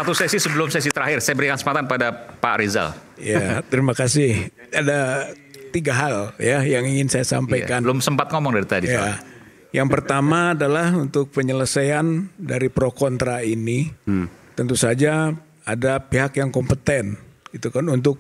satu sesi sebelum sesi terakhir. Saya berikan kesempatan pada Pak Rizal. Ya, terima kasih. Ada 3 hal ya yang ingin saya sampaikan. Belum sempat ngomong dari tadi. Ya. Yang pertama adalah untuk penyelesaian dari pro kontra ini. Tentu saja ada pihak yang kompeten itu kan untuk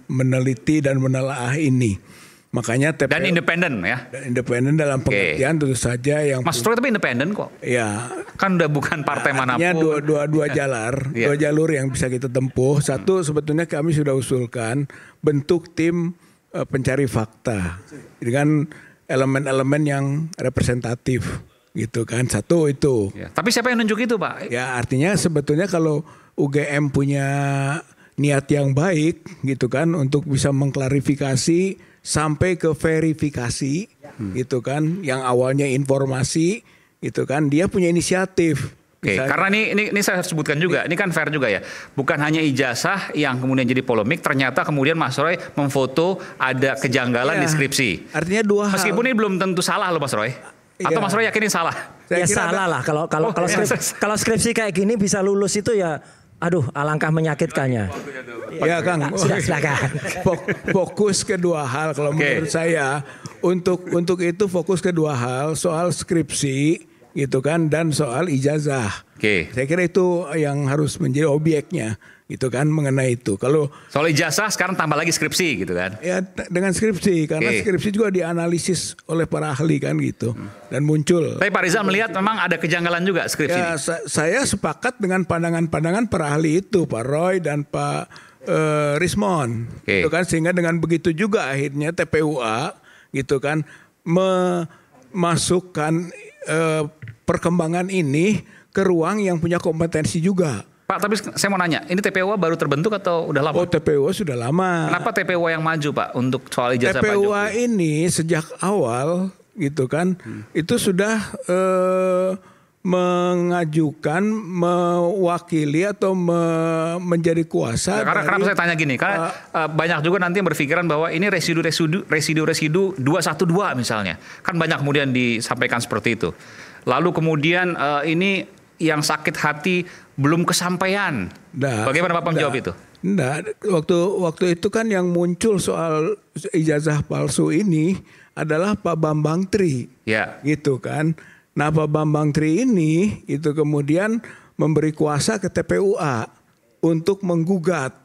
meneliti dan menelaah ini. Makanya TPU dan independen ya. Dan independen dalam pengertian tentu saja yang Mas Troy tapi independen kok. Ya. Kan udah bukan partai manapun. Dua jalur yang bisa kita tempuh. Satu sebetulnya kami sudah usulkan bentuk tim pencari fakta dengan elemen-elemen yang representatif gitu kan. Satu itu. Ya. Tapi siapa yang nunjuk itu, Pak? Ya artinya sebetulnya kalau UGM punya niat yang baik gitu kan untuk bisa mengklarifikasi sampai ke verifikasi gitu kan, yang awalnya informasi gitu kan, dia punya inisiatif. Oke, karena ini saya sebutkan juga, ini kan fair juga ya. Bukan hanya ijazah yang kemudian jadi polemik, ternyata kemudian Mas Roy memfoto ada kejanggalan di skripsi. Artinya 2 hal. Meskipun ini belum tentu salah loh Mas Roy. Atau Mas Roy yakin ini salah? Ya salah lah, kalau skripsi kayak gini bisa lulus itu ya. Aduh, alangkah menyakitkannya. Ya Kang, silakan. Fokus ke 2 hal kalau menurut saya. Untuk itu fokus ke 2 hal, soal skripsi gitu kan dan soal ijazah. Saya kira itu yang harus menjadi objeknya gitu kan mengenai itu. Kalau soal ijazah sekarang tambah lagi skripsi gitu kan. Ya dengan skripsi karena skripsi juga dianalisis oleh para ahli kan gitu dan muncul. Tapi Pak Rizal melihat memang ada kejanggalan juga skripsi. Ya, saya sepakat dengan pandangan-pandangan para ahli itu, Pak Roy dan Pak Rismon. Gitu kan sehingga dengan begitu juga akhirnya TPUA gitu kan memasukkan perkembangan ini ke ruang yang punya kompetensi juga. Pak, tapi saya mau nanya, ini TPUA baru terbentuk atau udah lama? Oh, TPUA sudah lama. Kenapa TPUA yang maju, Pak, untuk soal ijazah Pak Jokowi? TPUA ini sejak awal gitu kan, itu sudah mengajukan, mewakili atau menjadi kuasa. Karena saya tanya gini, karena banyak juga nanti yang berpikiran bahwa ini residu 212 misalnya. Kan banyak kemudian disampaikan seperti itu. Lalu kemudian ini yang sakit hati belum kesampaian. Bagaimana Bapak menjawab itu? Waktu itu kan yang muncul soal ijazah palsu ini adalah Pak Bambang Tri. Ya. Gitu kan. Nah Pak Bambang Tri ini itu kemudian memberi kuasa ke TPUA untuk menggugat.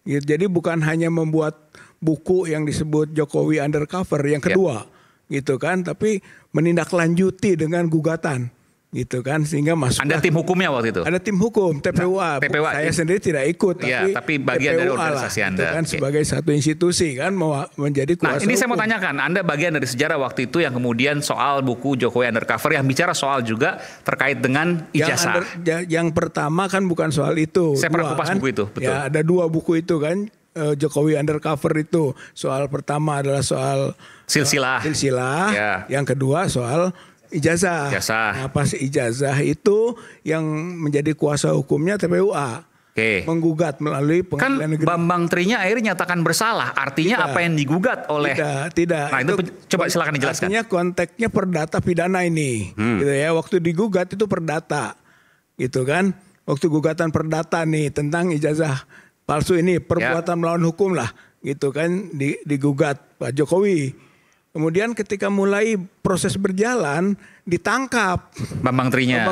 Gitu. Jadi bukan hanya membuat buku yang disebut Jokowi Undercover yang kedua. Gitu kan. Tapi menindaklanjuti dengan gugatan. Gitu kan sehingga masuk. Ada tim hukumnya waktu itu? Ada tim hukum TPUA. Saya sendiri tidak ikut, tapi bagian dari organisasi Anda. Itu kan sebagai satu institusi kan mau menjadi kuasa. Nah ini hukum. saya mau tanyakan, Anda bagian dari sejarah waktu itu yang kemudian soal buku Jokowi Undercover yang bicara soal juga terkait dengan ijazah. Yang pertama kan bukan soal itu. Saya pernah kupas buku itu, betul. Ya ada 2 buku itu kan. Jokowi Undercover itu soal pertama adalah soal silsilah. Ya. Yang kedua soal ijazah. Nah, pas ijazah itu yang menjadi kuasa hukumnya TPUA. Menggugat melalui pengadilan negeri. Kan Bambang Trinya akhirnya nyatakan bersalah. Artinya apa yang digugat oleh? Tidak. Nah itu coba silakan dijelaskan. Artinya konteksnya perdata pidana ini. Gitu ya. Waktu digugat itu perdata. Gitu kan. Waktu gugatan perdata nih tentang ijazah palsu ini. Perbuatan melawan hukum lah. Gitu kan. Digugat Pak Jokowi. Kemudian ketika mulai proses berjalan ditangkap Bambang Trinya.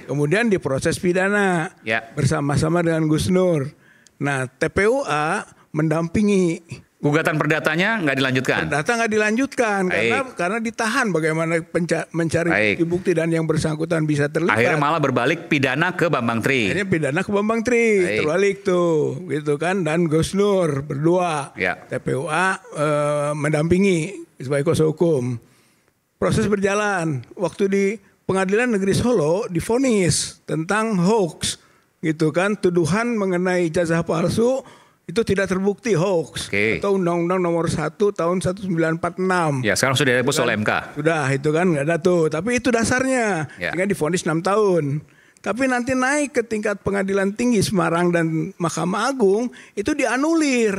Kemudian diproses pidana bersama-sama dengan Gus Nur. Nah TPUA mendampingi. Gugatan perdatanya nggak dilanjutkan? Perdata nggak dilanjutkan karena ditahan bagaimana mencari bukti dan yang bersangkutan bisa terlibat. Akhirnya malah berbalik pidana ke Bambang Tri. Akhirnya pidana ke Bambang Tri, terbalik tuh, gitu kan. Dan Gus Nur berdua, TPUA mendampingi sebagai kuasa hukum. Proses berjalan. Waktu di Pengadilan Negeri Solo divonis tentang hoax, gitu kan, tuduhan mengenai ijazah palsu. Itu tidak terbukti hoax atau Undang-Undang Nomor 1 Tahun 1946. Ya sekarang sudah dihapus oleh MK. Sudah itu kan nggak ada tuh. Tapi itu dasarnya. Sehingga divonis 6 tahun. Tapi nanti naik ke tingkat Pengadilan Tinggi Semarang dan Mahkamah Agung itu dianulir.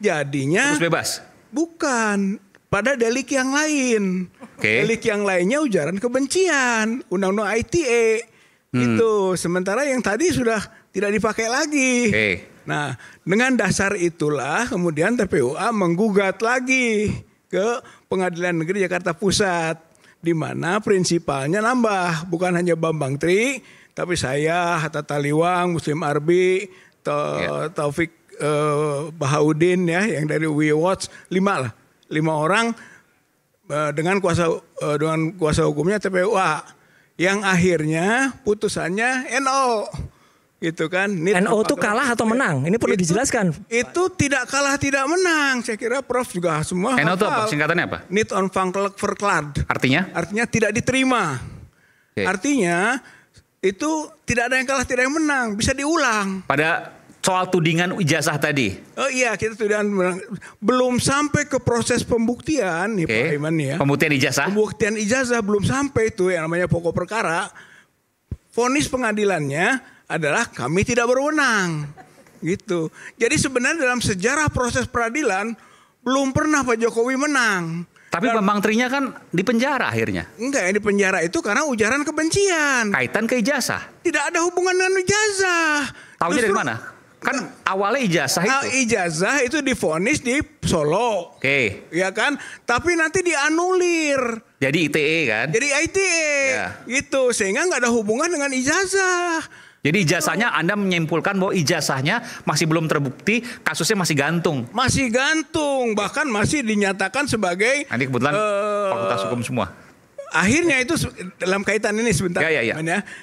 Jadinya terus bebas? Bukan. Pada delik yang lain. Delik yang lainnya ujaran kebencian. Undang-Undang ITE. Itu sementara yang tadi sudah tidak dipakai lagi. Nah, dengan dasar itulah kemudian TPUA menggugat lagi ke Pengadilan Negeri Jakarta Pusat, di mana prinsipalnya nambah, bukan hanya Bambang Tri, tapi saya, Hatta Taliwang, Muslim Arbi, Taufik Bahaudin ya, yang dari We Watch, 5 orang dengan kuasa hukumnya TPUA. Yang akhirnya putusannya NO, gitu kan? NO itu kalah atau menang? Ini perlu dijelaskan. Itu tidak kalah tidak menang. Saya kira Prof juga semua. NO itu apa? Singkatannya apa? Niet onafhankelijk. Artinya? Artinya tidak diterima. Artinya itu tidak ada yang kalah tidak yang menang, bisa diulang. Pada soal tudingan ijazah tadi. Oh iya, kita tudingan belum sampai ke proses pembuktian nih Pak Iman ya. Pembuktian ijazah? Pembuktian ijazah belum sampai itu yang namanya pokok perkara. Vonis pengadilannya adalah kami tidak berwenang. Gitu. Jadi sebenarnya dalam sejarah proses peradilan belum pernah Pak Jokowi menang. Tapi Bambang Trinya kan di penjara akhirnya. Enggak, yang di penjara itu karena ujaran kebencian. Kaitan ke ijazah? Tidak ada hubungan dengan ijazah. Tahunya dari mana? Kan awalnya ijazah itu. Ijazah itu divonis di Solo. Ya kan? Tapi nanti dianulir. Jadi ITE kan? Jadi ITE. Gitu. Sehingga nggak ada hubungan dengan ijazah. Jadi ijazahnya Anda menyimpulkan bahwa ijazahnya masih belum terbukti, kasusnya masih gantung. Masih gantung. Bahkan masih dinyatakan sebagai... Ini kebetulan fakultas hukum semua. Akhirnya itu dalam kaitan ini sebentar ya.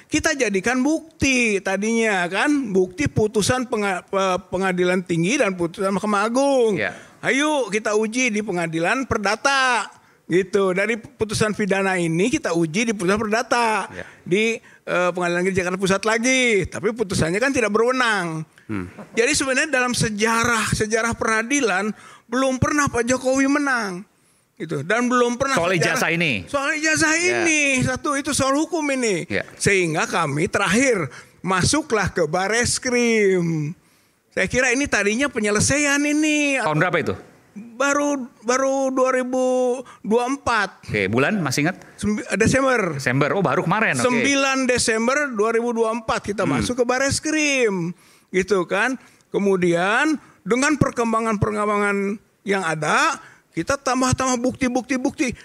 Kita jadikan bukti tadinya kan, bukti putusan pengadilan tinggi dan putusan Mahkamah Agung. Ayo kita uji di pengadilan perdata gitu. Dari putusan pidana ini kita uji di putusan perdata di Pengadilan Negeri Jakarta Pusat lagi. Tapi putusannya kan tidak berwenang. Jadi sebenarnya dalam sejarah peradilan belum pernah Pak Jokowi menang. Gitu. Dan belum pernah soal ijazah ini. Soal ijazah ini. Satu itu soal hukum ini. Sehingga kami terakhir masuklah ke Bareskrim. Saya kira ini tadinya penyelesaian ini. Tahun berapa itu? Baru 2024. Bulan masih ingat? Desember. Oh, baru kemarin. 9 Desember 2024 kita masuk ke Bareskrim. Gitu kan. Kemudian dengan perkembangan yang ada, kita tambah-tambah bukti.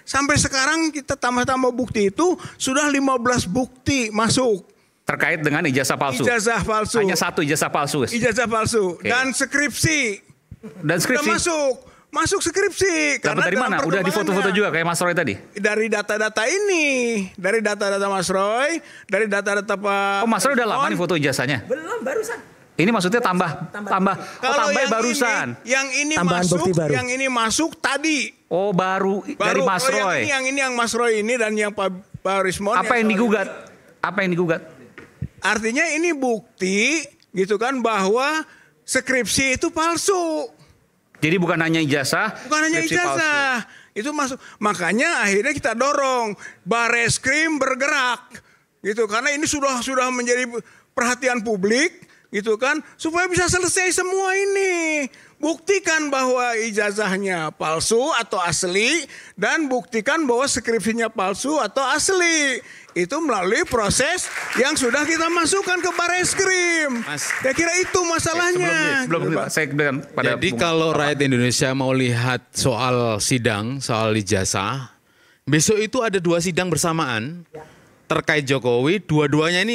Sampai sekarang kita tambah-tambah bukti itu sudah 15 bukti masuk. Terkait dengan ijazah palsu? Ijazah palsu. Hanya satu ijazah palsu? Ijazah palsu. Dan skripsi. Dan skripsi? Udah masuk skripsi. Dapat dari mana? Udah di foto-foto juga kayak Mas Roy tadi? Dari data-data ini. Dari data-data Mas Roy. Dari data-data Pak... Oh, Mas Roy udah lama nih foto ijazahnya? Belum, barusan. Ini maksudnya tambah. Kalau yang barusan. Yang ini tambahan masuk, baru. yang ini masuk tadi. Oh, baru dari Mas Roy. Yang ini yang Mas Roy ini dan yang Pak Rismon. Apa yang digugat? Artinya ini bukti gitu kan bahwa skripsi itu palsu. Jadi bukan hanya ijazah. Bukan hanya ijazah. Palsu. Itu masuk. Makanya akhirnya kita dorong Bareskrim bergerak. Gitu karena ini sudah menjadi perhatian publik. Gitu kan, supaya bisa selesai semua ini. Buktikan bahwa ijazahnya palsu atau asli, dan buktikan bahwa skripsinya palsu atau asli. Itu melalui proses yang sudah kita masukkan ke Bareskrim. Saya kira itu masalahnya. Jadi kalau rakyat Indonesia mau lihat soal sidang, soal ijazah, besok itu ada 2 sidang bersamaan. Terkait Jokowi, dua-duanya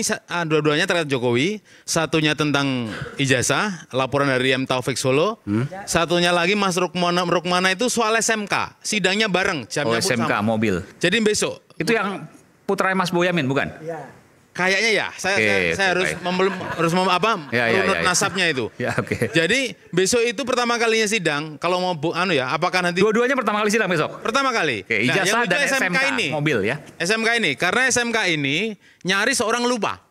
terkait Jokowi, satunya tentang ijazah, laporan dari M. Taufik Solo, satunya lagi Mas Rukmana itu soal SMK, sidangnya bareng, jamnya SMK sama. Mobil. Jadi besok. Itu yang putra Mas Boyamin bukan? Ya. Kayaknya ya, saya harus urut nasabnya itu. Jadi besok itu pertama kalinya sidang. Kalau mau apakah nanti dua-duanya pertama kali sidang besok? Pertama kali. Ijazah dan SMK ini. Mobil ya. SMK ini, karena SMK ini nyaris orang lupa.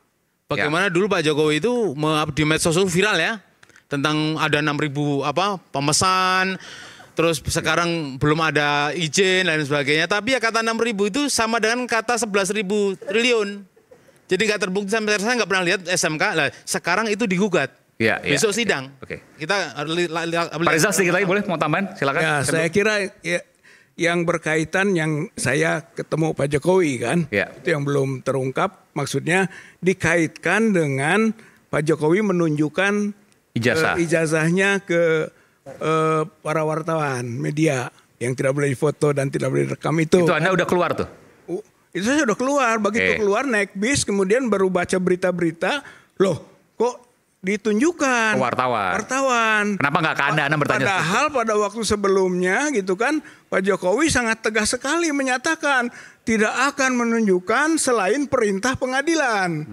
Bagaimana dulu Pak Jokowi itu di medsos viral ya, tentang ada 6.000 pemesan. Terus sekarang belum ada izin dan sebagainya. Tapi ya kata 6.000 itu sama dengan kata 11.000 triliun. Jadi nggak terbukti sampai saya nggak pernah lihat SMK. Lah sekarang itu digugat. Besok sidang. Kita Pak Rizal sedikit lagi boleh mau tambahan? Silakan. Ya, saya kira yang berkaitan yang saya ketemu Pak Jokowi kan, itu yang belum terungkap. Maksudnya dikaitkan dengan Pak Jokowi menunjukkan ijazahnya ke para wartawan media yang tidak boleh difoto dan tidak boleh direkam itu. Itu Anda udah keluar tuh? Itu saya sudah keluar. Begitu keluar naik bis, kemudian baru baca berita-berita, loh kok ditunjukkan wartawan. Kenapa nggak ke Anda bertanya? Padahal pada waktu sebelumnya gitu kan, Pak Jokowi sangat tegas sekali menyatakan tidak akan menunjukkan selain perintah pengadilan.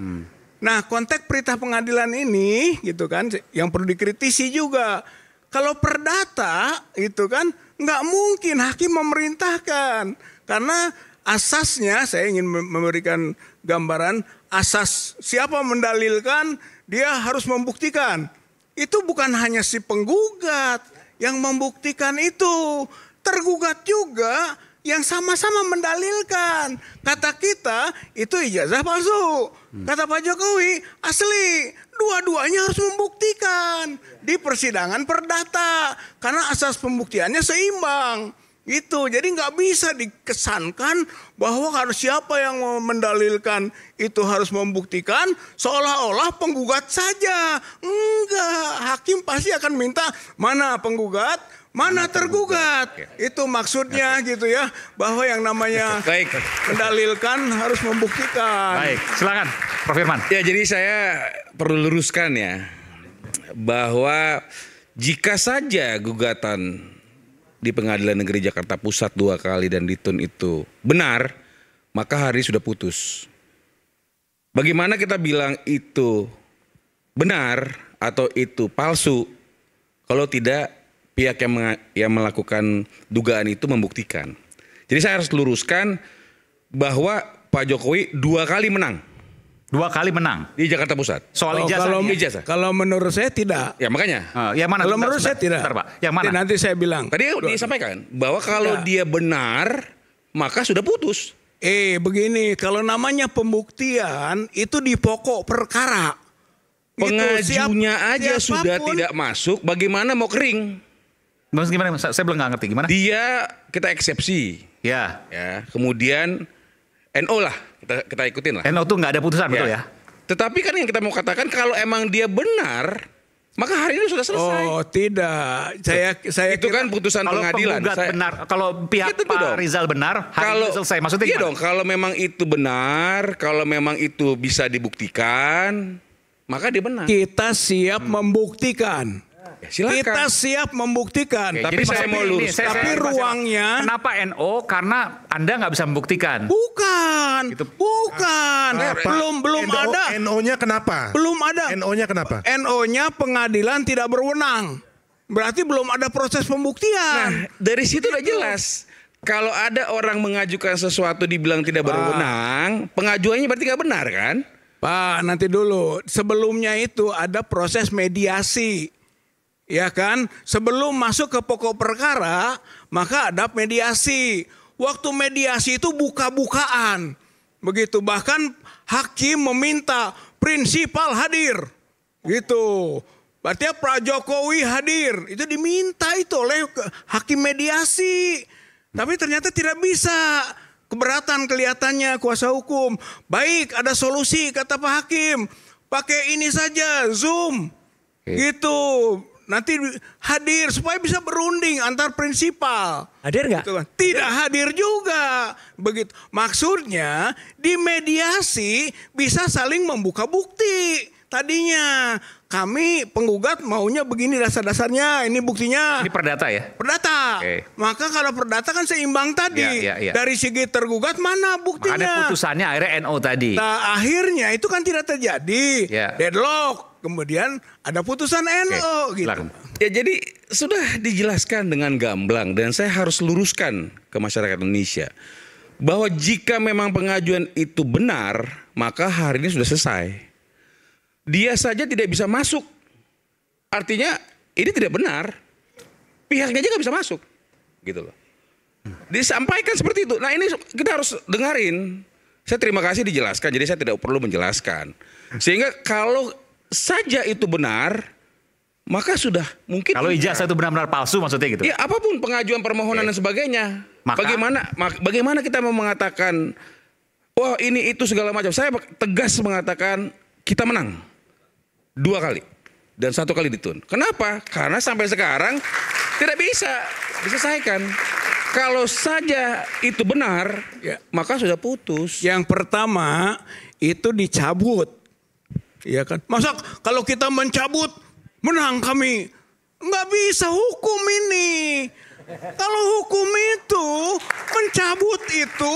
Nah, konteks perintah pengadilan ini gitu kan yang perlu dikritisi juga. Kalau perdata itu kan nggak mungkin hakim memerintahkan, karena asasnya saya ingin memberikan gambaran asas siapa mendalilkan dia harus membuktikan. Itu bukan hanya si penggugat yang membuktikan itu. Tergugat juga yang sama-sama mendalilkan. Kata kita itu ijazah palsu. Kata Pak Jokowi asli. Dua-duanya harus membuktikan di persidangan perdata. Karena asas pembuktiannya seimbang. Gitu, jadi nggak bisa dikesankan bahwa harus siapa yang mendalilkan itu harus membuktikan seolah-olah penggugat saja. Enggak, hakim pasti akan minta mana penggugat, mana tergugat. Itu maksudnya gitu ya, bahwa yang namanya mendalilkan harus membuktikan. Baik, silakan Prof. Firman. Ya, jadi saya perlu luruskan ya, bahwa jika saja gugatan di Pengadilan Negeri Jakarta Pusat 2 kali dan di Tun itu benar, maka hari sudah putus. Bagaimana kita bilang itu benar atau itu palsu kalau tidak pihak yang melakukan dugaan itu membuktikan. Jadi saya harus luruskan bahwa Pak Jokowi 2 kali menang. 2 kali menang di Jakarta Pusat. Soal ijazah. Kalau menurut saya tidak. Ya makanya. Yang mana? Kalau menurut saya tidak. Bentar, Pak. Yang mana? Nanti saya bilang. Tadi disampaikan bahwa kalau dia benar maka sudah putus. Begini, kalau namanya pembuktian itu di pokok perkara. Pengajunya aja sudah tidak masuk, bagaimana mau kering? Mas gimana? Saya belum ngerti gimana. Dia kita eksepsi. Ya. Kemudian NO lah kita ikutin lah. NO tuh nggak ada putusan betul ya. Tetapi kan yang kita mau katakan kalau emang dia benar, maka hari ini sudah selesai. Oh tidak, saya itu kan putusan kalau pengadilan. Benar, kalau pihak Pak Rizal benar, hari ini selesai. Maksudnya iya dong, kalau memang itu benar, kalau memang itu bisa dibuktikan, maka dia benar. Kita siap membuktikan. Silakan. Kita siap membuktikan. Tapi saya mau lurus. Tapi ruangnya. Kenapa NO? Karena Anda nggak bisa membuktikan. Bukan. Bukan. Belum ada. NO-nya kenapa? Belum ada. NO-nya kenapa? NO-nya pengadilan tidak berwenang. Berarti belum ada proses pembuktian. Nah, dari situ udah jelas. Kalau ada orang mengajukan sesuatu dibilang tidak berwenang, pengajuannya berarti nggak benar kan? Pak, nanti dulu. Sebelumnya itu ada proses mediasi. Ya kan, sebelum masuk ke pokok perkara, maka ada mediasi. Waktu mediasi itu buka-bukaan. Begitu, bahkan hakim meminta prinsipal hadir. Gitu. Berarti Pak Jokowi hadir. Itu diminta itu oleh hakim mediasi. Tapi ternyata tidak bisa. Keberatan kelihatannya kuasa hukum. Baik, ada solusi kata Pak Hakim. Pakai ini saja, Zoom. Gitu. Nanti hadir supaya bisa berunding antar prinsipal. Hadir nggak? Tidak hadir juga. Begitu. Maksudnya di mediasi bisa saling membuka bukti. Tadinya kami penggugat maunya begini dasar-dasarnya, ini buktinya. Ini perdata ya? Perdata. Maka kalau perdata kan seimbang tadi. Ya. Dari segi tergugat mana buktinya? Ada putusannya akhirnya NO tadi. Nah akhirnya itu kan tidak terjadi. Deadlock. Kemudian ada putusan NO gitu. Ya jadi sudah dijelaskan dengan gamblang dan saya harus luruskan ke masyarakat Indonesia bahwa jika memang pengajuan itu benar, maka hari ini sudah selesai. Dia saja tidak bisa masuk. Artinya ini tidak benar. Pihaknya aja nggak bisa masuk. Gitu loh. Disampaikan seperti itu. Nah ini kita harus dengarin. Saya terima kasih dijelaskan. Jadi saya tidak perlu menjelaskan. Sehingga kalau saja itu benar, maka sudah mungkin. Kalau ijazah itu benar-benar palsu maksudnya gitu? Ya apapun pengajuan permohonan dan sebagainya. Bagaimana kita mau mengatakan, wah ini itu segala macam. Saya tegas mengatakan kita menang 2 kali dan 1 kali ditun. Kenapa? Karena sampai sekarang tidak bisa diselesaikan. Kalau saja itu benar, maka sudah putus. Yang pertama itu dicabut, ya kan? Masa kalau kita mencabut menang kami? Nggak bisa hukum ini. Kalau hukum itu mencabut itu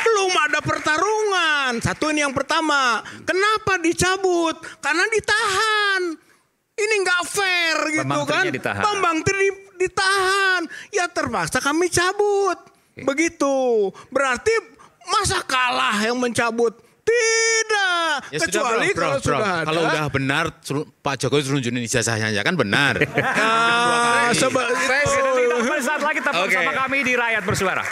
belum ada pertarungan. Satu ini yang pertama. Kenapa dicabut? Karena ditahan. Ini nggak fair gitu kan? Bambang Tri ditahan. Ya terpaksa kami cabut. Begitu. Berarti masa kalah yang mencabut? Tidak. Ya Kecuali sudah, bro. Kalau udah benar Pak Jokowi suruh nunjukin ijazahnya aja kan benar. Saat lagi tetap bersama kami di Rakyat Bersuara.